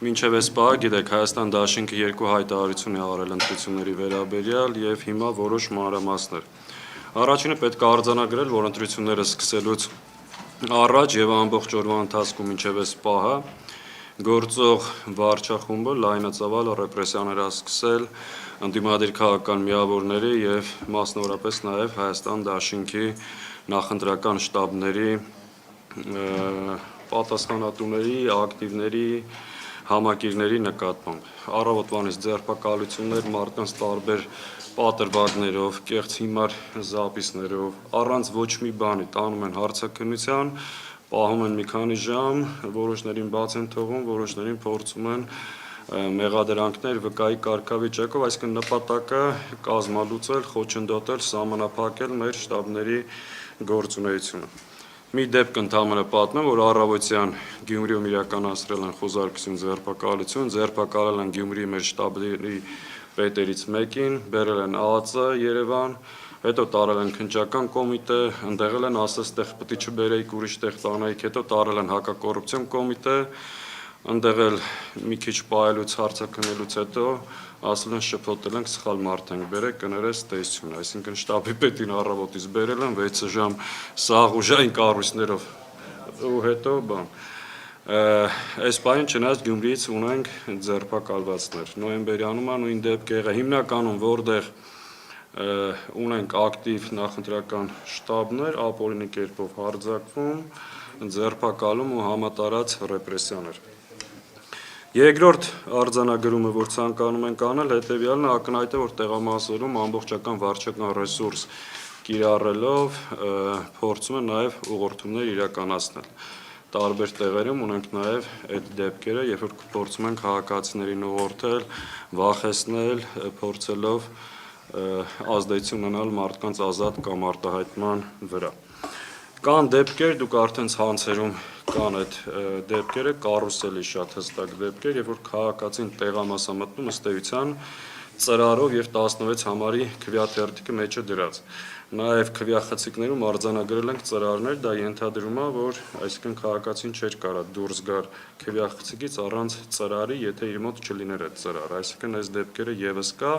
Մինչև այս պահը, գիտեք, Հայաստան դաշինքը երկու հայտարարություն է արել ընտրությունների վերաբերյալ եւ հիմա որոշ մանրամասներ։ Առաջինը պետք է արձանագրել, որ ընտրությունները սկսելուց առաջ եւ ամբողջ օրվա ընթացքում մինչև այս պահը գործող վարչախումբը լայնածավալ ռեպրեսիաներ է սկսել ընդդիմադիր քաղաքական միավորների եւ մասնավորապես նաեւ Հայաստան դաշինքի նախընտրական շտաբների պատասխանատուների, ակտիվների, համակիրների նկատմամբ։ Առավոտվանից ձերբակալություններ, մարդկանց տարբեր պատրվակներով, կեղծ հիմար զապիսներով, առանց ոչ մի բանի տանում են հարցաքննության, պահում են մի քանի ժամ, որոշներին բաց են թողում, որոշներին փորձում են մեղադրանքներ վկայի կարգավիճակով, այսինքն նպատակը կազմալուծել, խոչընդոտել, սահմանափակել մեր շտաբների գործունեությունը։ Մի դեպք ընդհանրապես պատմեմ, որ առավոտյան Գյումրիում իրականացրել են խոզարկություն, ձերբակալել են Գյումրիի մեր շտաբների պետերից մեկին, բերել են ԱԱԾ Երևան, հետո տարել են քննչական կոմիտե, ընդեղել են ասես տեղ պետք է չբերեիք, ուրիշ տեղ տանեիք, հետո տարել են հակակոռուպցիոն կոմիտե, ընդեղել մի քիչ պահելուց հարցաքննելուց հետո ասել են շփոթել ենք, սխալ մարդ ենք բերեք, կներես տեսություն, այսինքն շտաբի պետին առավոտից բերել են 6 ժամ սաղ ուժային կառույցներով ու հետո բան։ Այս պահին չնայած Գյումրիից ունենք ձերբակալվածներ։ Նոյեմբերյանում է նույն դեպքերը, հիմնականում որտեղ ունենք ակտիվ նախընտրական շտաբներ, ապօրինի կերպով հարձակվում, ձերբակալում ու համատարած ռեպրեսիաներ։ Երկրորդ արձանագրումը, որ ցանկանում ենք անել, հետևյալն է, ակնհայտ է, որ տեղամասերում ամբողջական վարչական ռեսուրս կիրառելով փորձում են նաև ուղղորդումներ իրականացնել։ Տարբեր տեղերում ունենք նաև այդ դեպքերը, երբ որ փորձում են քաղաքացիներին ուղղորդել, վախեցնել, փորձելով ազդեցություն ունենալ մարդկանց ազատ կամ արտահայտման վրա։ Կան դեպքեր, դուք արդեն ցանցերում կան այդ դեպքերը, կարուսելի շատ հստակ դեպքեր, երբ որ քաղաքացին տեղամաս է մտնում ըստ էության ծրարով եւ 16 համարի քվեաթերթիկը մեջը դրած։ Նաեւ քվեախցիկներում արձանագրել ենք ծրարներ, դա ենթադրում է, որ այսինքն քաղաքացին չէր կարա դուրս գար քվեախցիկից առանց ծրարի, եթե իր մոտ չլիներ այդ ծրարը։ Այսինքն այս դեպքերը եւս կա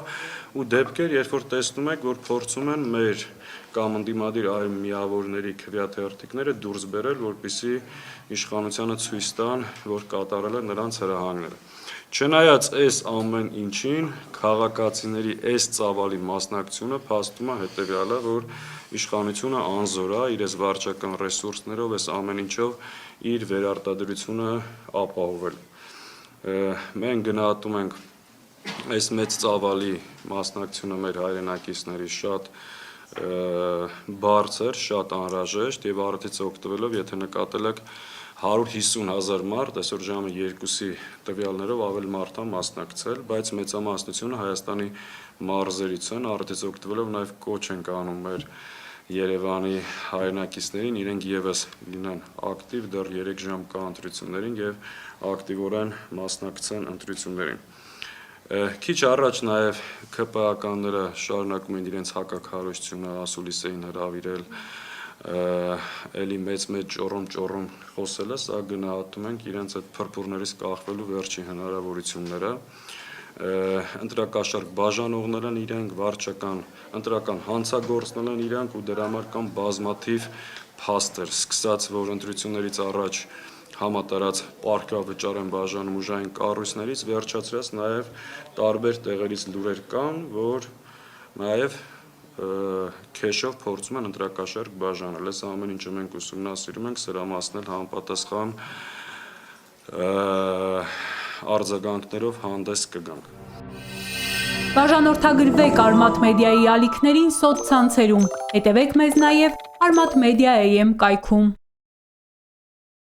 ու դեպքեր, երբ որ տեսնում եք, որ փորձում են մեր կամ ընդդիմադիր այլ միավորների քվեաթերթիկները դուրս բերել, որպեսզի իշխանությանը ցույց տան, որ կատարել է նրանց հրահանգները։ Չնայած այս ամեն ինչին, քաղաքացիների այս ծավալի մասնակցությունը փաստում է հետևյալը, որ իշխանությունը անզոր է իրենց վարչական ռեսուրսներով, այս ամեն ինչով իր վերարտադրությունը ապահովել։ Մենք գնահատում ենք այս մեծ ծավալի մասնակցությունը մեր հայրենակիցների շատ բարձր, շատ անհրաժեշտ եւ արդից օգտվելով, եթե նկատել եք 150,000 մարդ, այսօր ժամը 2-ի տվյալներով ավել մարդ է մասնակցել, բայց մեծամասնությունը Հայաստանի մարզերից են, արդից օգտվելով նաև կոչ ենք անում մեր Երևանի հայրենակիցներին, իրենք եւս լինեն ակտիվ, դեռ 3 ժամ կա ընտրություններին եւ ակտիվորեն մասնակցեն ընտրություններին։ Քիչ առաջ նաև ԿՊԱ-ականները շարունակում են իրենց հակաքարոզությունը, ասուլիս էին հրավիրել, էլի մեծ ճոռոմ խոսելը, սա գնահատում ենք իրենց այդ փրփուրներից կախվելու վերջին հնարավորությունները։ Ընտրակաշառք բաժանողներ են իրենք, վարչական ընտրական հանցագործներ են իրենք ու դրա համար կան բազմաթիվ փաստեր, սկսած որ ընտրություններից առաջ համատարած պարտքավճար են բաժանում ուժային կառույցներից, վերջացրած նաև տարբեր տեղերից լուրեր կան, որ նաև քեշով փորձում են ընտրակաշառք բաժանել։ Այս ամեն ինչը մենք ուսումնասիրում ենք, սրամասնել համապատասխան արձագանքներով հանդես կգանք։ Բաժանորդագրվեք Արմաթ մեդիայի ալիքներին սոցցանցերում, հետևեք մեզ նաև Armat Media AM կայքում։